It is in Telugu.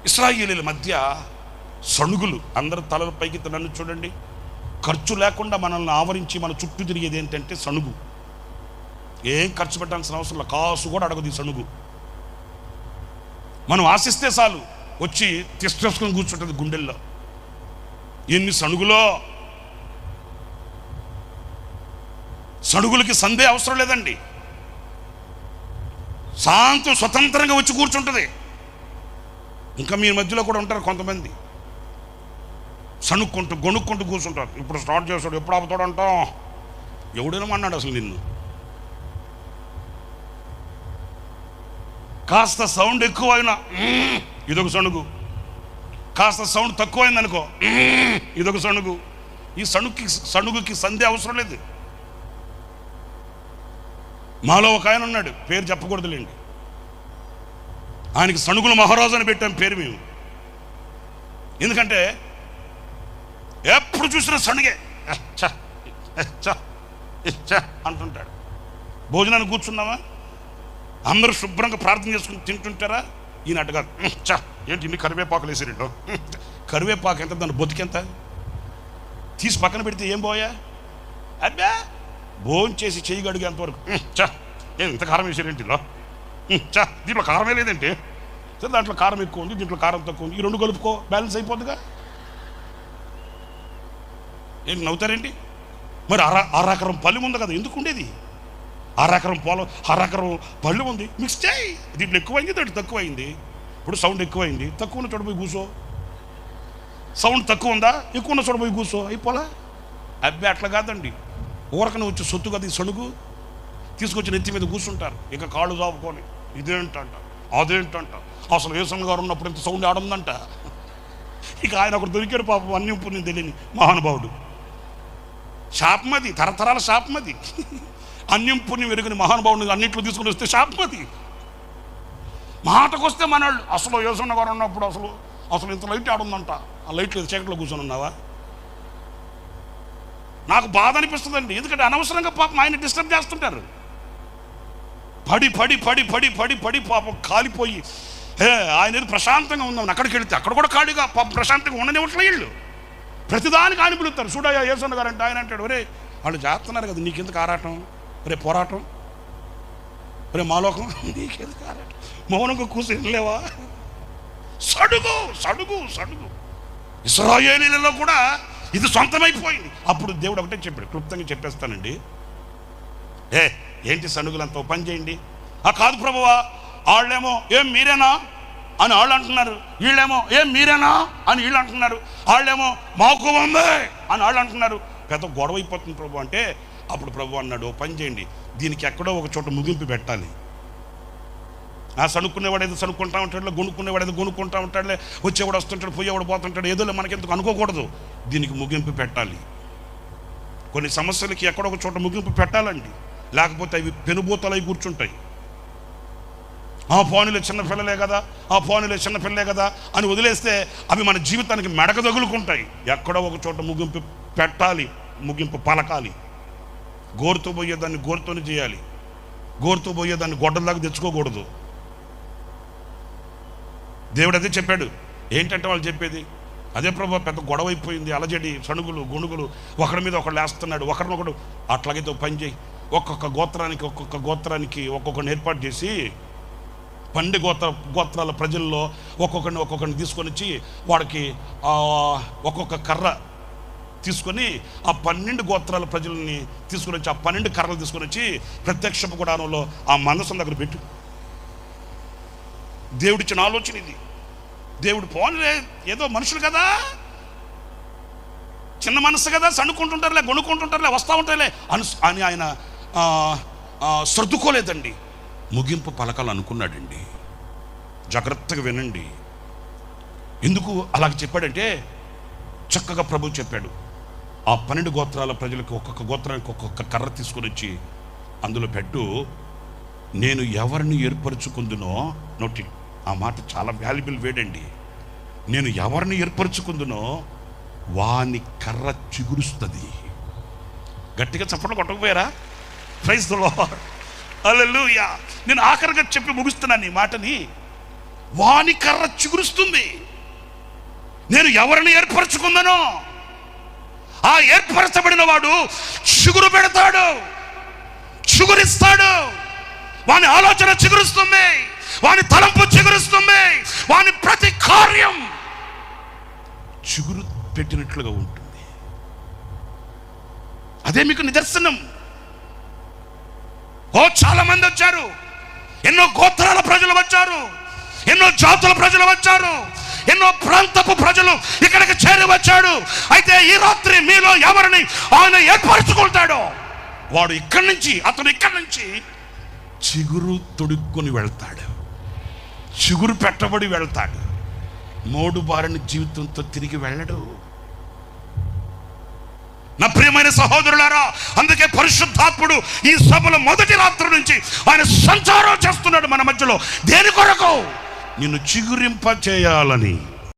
ఇశ్రాయేలీల మధ్య సణుగులు. అందరు తలల పైకి నన్ను చూడండి. ఖర్చు లేకుండా మనల్ని ఆవరించి మన చుట్టూ తిరిగేది ఏంటంటే సణుగు. ఏం ఖర్చు పెట్టాల్సిన అవసరం లేదు, కాసు కూడా అడగదు ఈ సణుగు. మనం ఆశిస్తే చాలు వచ్చి తీసుకొని కూర్చుంటుంది గుండెల్లో. ఎన్ని సణుగులో! సణుగులకి సందే అవసరం లేదండి. శాంతం స్వతంత్రంగా వచ్చి కూర్చుంటుంది. ఇంకా మీ మధ్యలో కూడా ఉంటారు కొంతమంది సణుక్కుంటూ గొణుక్కుంటూ కూర్చుంటారు. ఇప్పుడు స్టార్ట్ చేస్తాడు, ఎప్పుడు ఆపుతాడు అంటాం. ఎవడైనా అన్నాడు అసలు నిన్ను? కాస్త సౌండ్ ఎక్కువైనా ఇదొక సణుగు, కాస్త సౌండ్ తక్కువైందనుకో ఇదొక సణుగు. ఈ సణుగుకి సందే అవసరం లేదు. మాలో ఒక ఆయన ఉన్నాడు, పేరు చెప్పకూడదులేండి. ఆయనకి సణుగుల మహారాజు అని పెట్టాం పేరు మేము. ఎందుకంటే ఎప్పుడు చూసినా సణుగే అంటుంటాడు. భోజనాన్ని కూర్చున్నామా, అందరూ శుభ్రంగా ప్రార్థన చేసుకుని తింటుంటారా, ఈయన అటుగా ఏంటి ఇన్ని కరివేపాకులు వేసారంటో. కరివేపాకు ఎంత, దాని బొతికెంత, తీసి పక్కన పెడితే ఏం పోయా? అబ్బా భోజనం చేసి చెయ్యి గడిగేంతవరకు ఏం ఇంత కారం వేసారేంటి ఇలా, దీంట్లో కారమే లేదంటే, సరే దాంట్లో కారం ఎక్కువ ఉంది, దీంట్లో కారం తక్కువ ఉంది, ఈ రెండు కలుపుకో బ్యాలెన్స్ అయిపోద్దిగా. ఏంటి నవ్వుతారేంటి? మరి అరెకరం పళ్ళు ఉంది కదా, ఎందుకు ఉండేది? అరెకరం పొలం, అరెకరం పళ్ళు ఉంది, మిక్స్ చేయి. దీంట్లో ఎక్కువైంది, దాంట్లో తక్కువైంది. ఇప్పుడు సౌండ్ ఎక్కువైంది, తక్కువ ఉన్న చోట పోయి కూర్చో. సౌండ్ తక్కువ ఉందా, ఎక్కువ ఉన్న చోట పోయి కూర్చో, అయిపోలా. అబ్బాయి అట్లా కాదండి. ఊరకనే వచ్చి సొత్తు కదా ఈ సణుగు, తీసుకొచ్చి నెత్తి మీద కూర్చుంటారు. ఇక కాళ్ళు చాపుకొని ఇదేంటంట అదేంటంట, అసలు యేసన్న గారు ఉన్నప్పుడు ఇంత సౌండ్ ఆడుందంట. ఇక ఆయన ఒకరు దొరికాడు పాపం, అన్యం పుణ్యం తెలియని మహానుభావుడు. శాపమది, తరతరాల శాపమది. అన్యం పుణ్యం ఎరుగని మహానుభావుని అన్నింటిలో తీసుకుని వస్తే శాపమది. మాటకు వస్తే మనవాళ్ళు అసలు యేసన్న గారు ఉన్నప్పుడు అసలు ఇంత లైట్ ఆడుందంట. ఆ లైట్ లేదు, చీకట్లో కూర్చొని ఉన్నావా? నాకు బాధ అనిపిస్తుందండి. ఎందుకంటే అనవసరంగా పాపం ఆయన డిస్టర్బ్ చేస్తుంటారు. పడి పడి పడి పడి పడి పడి పాపం కాలిపోయి ఆయన ఏదో ప్రశాంతంగా ఉందామని అక్కడికి వెళితే అక్కడ కూడా ఖాళీగా పాపం ప్రశాంతంగా ఉండనివ్వట్లే. వీళ్ళు ప్రతిదానికి ఆయన పిలుస్తారు. చూడయ్యా యేసన్న గారు అంటే ఆయన అంటాడు, ఒరే వాళ్ళు చేస్తున్నారు కదా, నీకెందుకు ఆరాటం, రే పోరాటం, రే మాలోకం, నీకెందుకు ఆరాటం, మౌనంగా కూర్చొని లేవా? సడుగు సడుగు సడుగు. ఇశ్రాయేలీలలో కూడా ఇది సొంతమైపోయింది. అప్పుడు దేవుడు ఒకటే చెప్పాడు, క్లుప్తంగా చెప్పేస్తానండి. ఏంటి సణుగులంతా పని చేయండి. కాదు ప్రభువా, వాళ్ళేమో ఏం మీరేనా అని వాళ్ళు అంటున్నారు, వీళ్ళేమో ఏం మీరేనా అని వీళ్ళు అంటున్నారు, వాళ్ళేమో మాకు వందే అని వాళ్ళు అంటున్నారు. పెద్ద గొడవ అయిపోతుంది ప్రభు అంటే, అప్పుడు ప్రభు అన్నాడు, పని చేయండి, దీనికి ఎక్కడో ఒక చోట ముగింపు పెట్టాలి. సణుక్కునేవాడు ఏదో సణుక్కుంటా ఉంటాడులే, గొనుక్కునేవాడు ఏదో గొనుక్కుంటా ఉంటాడులే, వచ్చేవాడు వస్తుంటాడు, పోయేవాడు పోతుంటాడు, ఏదో మనకెందుకు అనుకోకూడదు. దీనికి ముగింపు పెట్టాలి. కొన్ని సమస్యలకి ఎక్కడో ఒక చోట ముగింపు పెట్టాలండి, లేకపోతే అవి పెనుబూతలై కూర్చుంటాయి. ఫోనులే చిన్నపిల్లలే కదా, ఫోనులే చిన్నపిల్లలే కదా అని వదిలేస్తే అవి మన జీవితానికి మెడక తగులుకుంటాయి. ఎక్కడో ఒక చోట ముగింపు పెట్టాలి, ముగింపు పలకాలి. గోరుతో పోయేదాన్ని గోరుతోనే చేయాలి, గోరుతో పోయేదాన్ని గొడ్డలాగా తెచ్చుకోకూడదు. దేవుడు అదే చెప్పాడు. ఏంటంటే వాళ్ళు చెప్పేది అదే ప్రభు, పెద్ద గొడవ అయిపోయింది, అలజడి, సణుగులు గొణుగులు, ఒకరి మీద ఒకళ్ళు వేస్తున్నాడు, ఒకరినొకడు. అట్లాగైతే పని చేయి, ఒక్కొక్క గోత్రానికి ఒక్కొక్కరిని ఏర్పాటు చేసి 12 గోత్రాల ప్రజల్లో ఒక్కొక్కరిని తీసుకొని వచ్చి వాడికి ఒక్కొక్క కర్ర తీసుకొని ఆ 12 గోత్రాల ప్రజల్ని తీసుకొని వచ్చి ఆ 12 కర్రలు తీసుకొని వచ్చి ప్రత్యక్షపు గుడారంలో ఆ మందసం దగ్గర పెట్టు. దేవుడిచ్చిన ఆలోచన ఇది. దేవుడు పోన్లే, ఏదో మనుషులు కదా, చిన్న మనసు కదా, సణుక్కుంటుంటారులే, గొనుక్కుంటుంటారులే, వస్తూ ఉంటారులే అని ఆయన సర్దుకోలేదండి. ముగింపు పలకాలు అనుకున్నాడండి. జాగ్రత్తగా వినండి. ఎందుకు అలాగ చెప్పాడంటే, చక్కగా ప్రభు చెప్పాడు, ఆ 12 గోత్రాల ప్రజలకు ఒక్కొక్క గోత్రానికి ఒక్కొక్క కర్ర తీసుకొని వచ్చి అందులో పెట్టు. నేను ఎవరిని ఏర్పరచుకుందునో, నోటి ఆ మాట చాలా వాల్యుబుల్ వేడండి. నేను ఎవరిని ఏర్పరచుకుందునో వాని కర్ర చిగురుస్తుంది. గట్టిగా చప్పట్లు కొట్టకపోయారా? ప్రైజ్ ది లార్డ్, హల్లెలూయా. నేను ఆఖరిగా చెప్పి ముగిస్తున్నాను ఈ మాటని. వాని కర్ర చిగురుస్తుంది. నేను ఎవరిని ఏర్పరచుకున్నానో ఆ ఏర్పరచబడిన వాడు చిగురు పెడతాడు, చిగురిస్తాడు. వాని ఆలోచన చిగురుస్తుంది, వాని తలంపు చిగురుస్తుంది, వాని ప్రతి కార్యం చిగురు పెట్టినట్లుగా ఉంటుంది. అదే మీకు నిదర్శనం. చాలా మంది వచ్చారు, ఎన్నో గోత్రాల ప్రజలు వచ్చారు, ఎన్నో జాతుల ప్రజలు వచ్చారు, ఎన్నో ప్రాంతపు ప్రజలు ఇక్కడికి చేరి వచ్చాడు. అయితే ఈ రాత్రి మీలో ఎవరిని ఆయన ఏర్పరచుకుంటాడో వాడు అతను ఇక్కడి నుంచి చిగురు తొడుక్కొని వెళ్తాడు, చిగురు పెట్టబడి వెళ్తాడు. మోడు బారిన జీవితంతో తిరిగి వెళ్ళడు. నా ప్రియమైన సహోదరులారా, అందుకే పరిశుద్ధాత్ముడు ఈ సభలో మొదటి రాత్రి నుంచి ఆయన సంచారం చేస్తున్నాడు మన మధ్యలో. దేని కొరకు? నిన్ను చిగురింప చేయాలని.